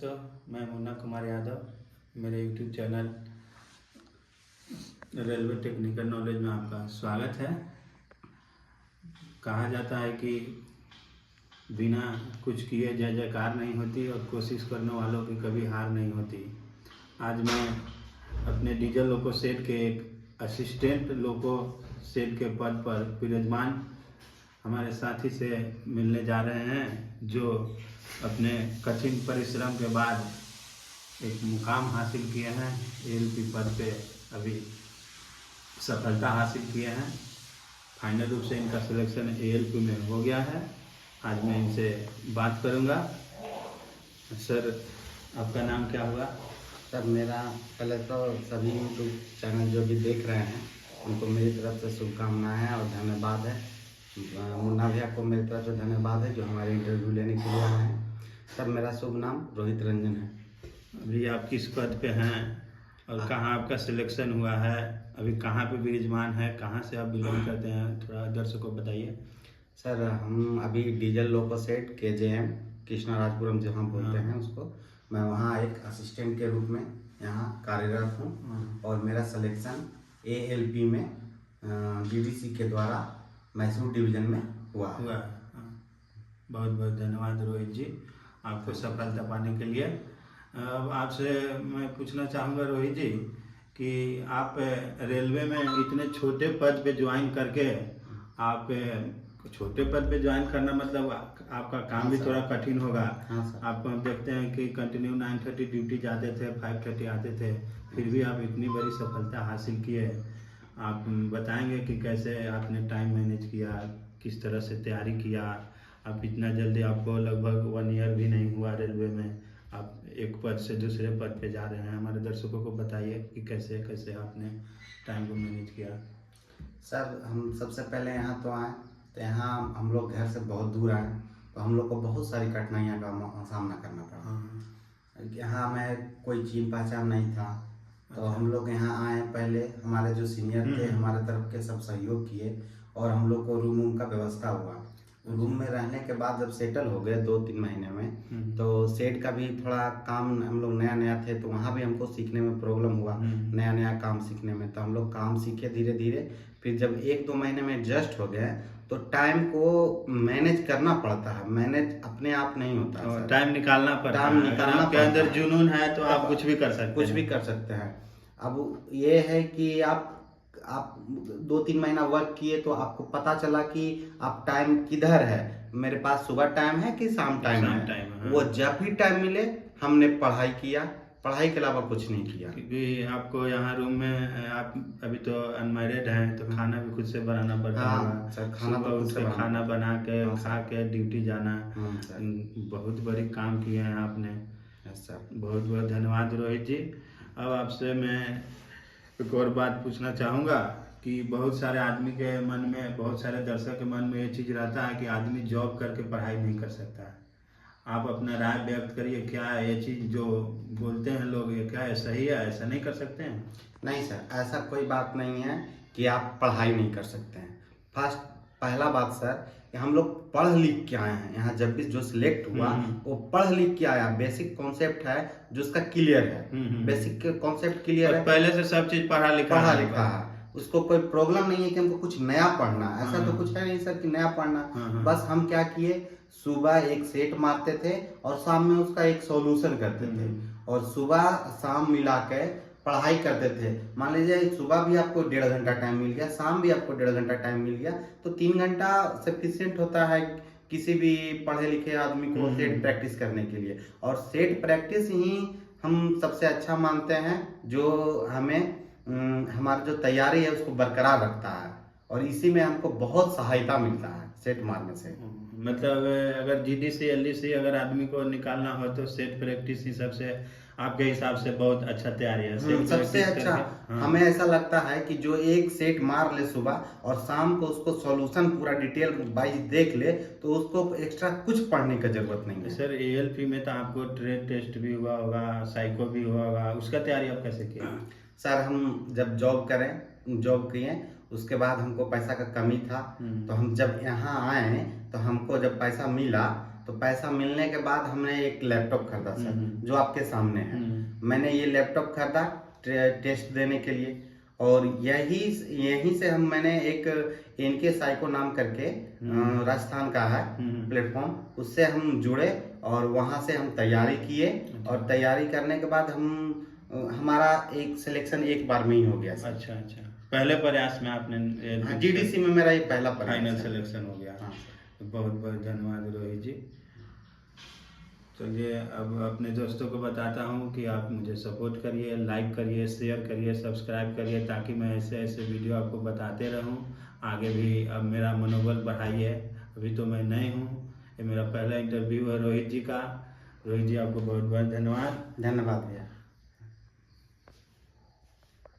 तो मैं मुन्ना कुमार यादव, मेरे YouTube channel railway technical knowledge में आपका स्वागत है। कहा जाता है कि बिना कुछ किए जय जयकार नहीं होती और कोशिश करने वालों की कभी हार नहीं होती। आज मैं अपने डीजल लोको सेट के एक असिस्टेंट लोको सेट के पद पर विराजमान हमारे साथी से मिलने जा रहे हैं, जो अपने कठिन परिश्रम के बाद एक मुकाम हासिल किए हैं। एएलपी पद पे अभी सफलता हासिल किए हैं। फाइनल रूप से इनका सिलेक्शन एएलपी में हो गया है। आज मैं इनसे बात करूंगा। सर, आपका नाम क्या हुआ? सर, मेरा पहले तो सभी यूट्यूब चैनल जो भी देख रहे हैं उनको मेरी तरफ से शुभकामनाएं और धन्यवाद है। मुन्ना भैया को मेरी तरफ से धन्यवाद है जो हमारे इंटरव्यू लेने के लिए आए हैं। सर, मेरा शुभ नाम रोहित रंजन है। अभी आप किस पद पे हैं और कहाँ आपका सिलेक्शन हुआ है? अभी कहाँ पे विराजमान है? कहाँ से आप बिलोंग करते हैं? थोड़ा दर्शकों को बताइए। सर, हम अभी डीजल लोको सेट KJM कृष्णाराजपुरम जहाँ बोलते हैं उसको, मैं वहाँ एक असिस्टेंट के रूप में यहाँ कार्यरत हूँ और मेरा सिलेक्शन ALP में DDC के द्वारा मैसूर डिवीजन में हुआ। बहुत बहुत धन्यवाद रोहित जी, आपको सफलता पाने के लिए। अब आपसे मैं पूछना चाहूँगा रोहित जी कि आप रेलवे में इतने छोटे पद पे ज्वाइन करके, आप छोटे पद पे ज्वाइन करना मतलब आपका काम भी थोड़ा कठिन होगा। आपको हम देखते हैं कि कंटिन्यू 9:30 ड्यूटी जाते थे, 5:30 आते थे, फिर भी आप इतनी बड़ी सफलता हासिल किए। आप बताएंगे कि कैसे आपने टाइम मैनेज किया, किस तरह से तैयारी किया? आप इतना जल्दी, आपको लगभग 1 ईयर भी नहीं हुआ रेलवे में, आप एक पद से दूसरे पद पे जा रहे हैं। हमारे दर्शकों को बताइए कि कैसे कैसे आपने टाइम को मैनेज किया। सर, हम सबसे पहले यहाँ तो आए, तो यहाँ हम लोग घर से बहुत दूर आए, तो हम लोग को बहुत सारी कठिनाइयों का सामना करना पड़ा। यहाँ में कोई चीन पहचान नहीं था, तो हम लोग यहाँ आए। पहले हमारे जो सीनियर थे हमारे तरफ के सब सहयोग किए और हम लोग को रूम का व्यवस्था हुआ। रूम में रहने के बाद जब सेटल हो गए 2-3 महीने में, तो सेट का भी थोड़ा काम, हम लोग नया नया थे तो वहाँ भी हमको सीखने में प्रॉब्लम हुआ, नया नया काम सीखने में। तो हम लोग काम सीखे धीरे धीरे। फिर जब 1-2 महीने में एडजस्ट हो गए तो टाइम को मैनेज करना पड़ता है। मैनेज अपने आप नहीं होता, टाइम निकालना पड़ता है। अगर आपके अंदर जुनून है तो आप कुछ भी कर सकते हैं। अब ये है कि आप 2-3 महीना वर्क किए तो आपको पता चला कि आप टाइम किधर है। मेरे पास सुबह टाइम है कि शाम टाइम है। वो जब भी टाइम मिले हमने पढ़ाई किया, पढ़ाई के अलावा कुछ नहीं किया। क्योंकि आपको यहाँ रूम में, आप अभी तो अनमैरिड हैं, तो खाना भी खुद से बनाना पड़ता है। सर, खाना तो खुद से खाना बना के खा के ड्यूटी जाना, बहुत बड़ी काम किए हैं आपने। सर, बहुत बहुत धन्यवाद रोहित जी। अब आपसे मैं एक और बात पूछना चाहूँगा कि बहुत सारे आदमी के मन में, बहुत सारे दर्शक के मन में ये चीज़ रहता है कि आदमी जॉब करके पढ़ाई नहीं कर सकता है। आप अपना राय व्यक्त करिए, क्या ये चीज़ जो बोलते हैं लोग, ये क्या है, सही है? ऐसा नहीं कर सकते हैं? नहीं सर, ऐसा कोई बात नहीं है कि आप पढ़ाई नहीं कर सकते हैं। पहला बात सर, कि हम लोग पढ़ लिख के आए हैं। यहाँ जब भी जो सिलेक्ट हुआ वो पढ़ लिख के आया। बेसिक कॉन्सेप्ट है जो उसका क्लियर है, बेसिक कॉन्सेप्ट क्लियर है, पहले से सब चीज पढ़ा लिखा है। उसको कोई प्रॉब्लम नहीं है कि हमको कुछ नया पढ़ना। ऐसा तो कुछ है नहीं सर कि नया पढ़ना। बस हम क्या किए, सुबह एक सेट मारते थे और शाम में उसका एक सॉल्यूशन करते थे और सुबह शाम मिला के पढ़ाई करते थे। मान लीजिए सुबह भी आपको 1.5 घंटा टाइम मिल गया, शाम भी आपको 1.5 घंटा टाइम मिल गया, तो 3 घंटा सफिशिएंट होता है किसी भी पढ़े लिखे आदमी को सेट प्रैक्टिस करने के लिए। और सेट प्रैक्टिस ही हम सबसे अच्छा मानते हैं, जो हमें हमारी जो तैयारी है उसको बरकरार रखता है और इसी में हमको बहुत सहायता मिलता है सेट मारने से। मतलब अगर GDC LDC अगर आदमी को निकालना हो तो सेट प्रैक्टिस ही सबसे, आपके हिसाब से बहुत अच्छा तैयारी है। सबसे अच्छा हमें ऐसा लगता है कि जो एक सेट मार ले सुबह और शाम को उसको सॉल्यूशन पूरा डिटेल वाइज देख ले तो उसको एक्स्ट्रा कुछ पढ़ने की जरूरत नहीं है। सर, ALP में तो आपको ट्रेड टेस्ट भी हुआ होगा, साइको भी हुआ होगा, उसका तैयारी आप कैसे किया? सर, हम जब जॉब किए उसके बाद हमको पैसा का कमी था, तो हम जब यहाँ आए तो हमको जब पैसा मिला तो तो पैसा मिलने के बाद हमने एक लैपटॉप खरीदा सर, जो आपके सामने है। मैंने ये लैपटॉप खरीदा टेस्ट देने के लिए, और यहीं से मैंने एक इनके साइको नाम करके राजस्थान का है प्लेटफॉर्म, उससे हम जुड़े और वहां से हम तैयारी किए। और तैयारी करने के बाद हमारा एक सिलेक्शन एक बार में ही हो गया सर। अच्छा अच्छा, पहले प्रयास में आपने GDC में मेरा ये पहला फाइनल प्रयास है। सिलेक्शन हो गया। हाँ। बहुत बहुत धन्यवाद रोहित जी। चलिए अब अपने दोस्तों को बताता हूँ कि आप मुझे सपोर्ट करिए, लाइक करिए, शेयर करिए, सब्सक्राइब करिए, ताकि मैं ऐसे ऐसे वीडियो आपको बताते रहूँ। आगे भी अब मेरा मनोबल बढ़ाइए। अभी तो मैं नई हूँ, ये मेरा पहला इंटरव्यू है रोहित जी का। रोहित जी आपको बहुत बहुत धन्यवाद। धन्यवाद भैया।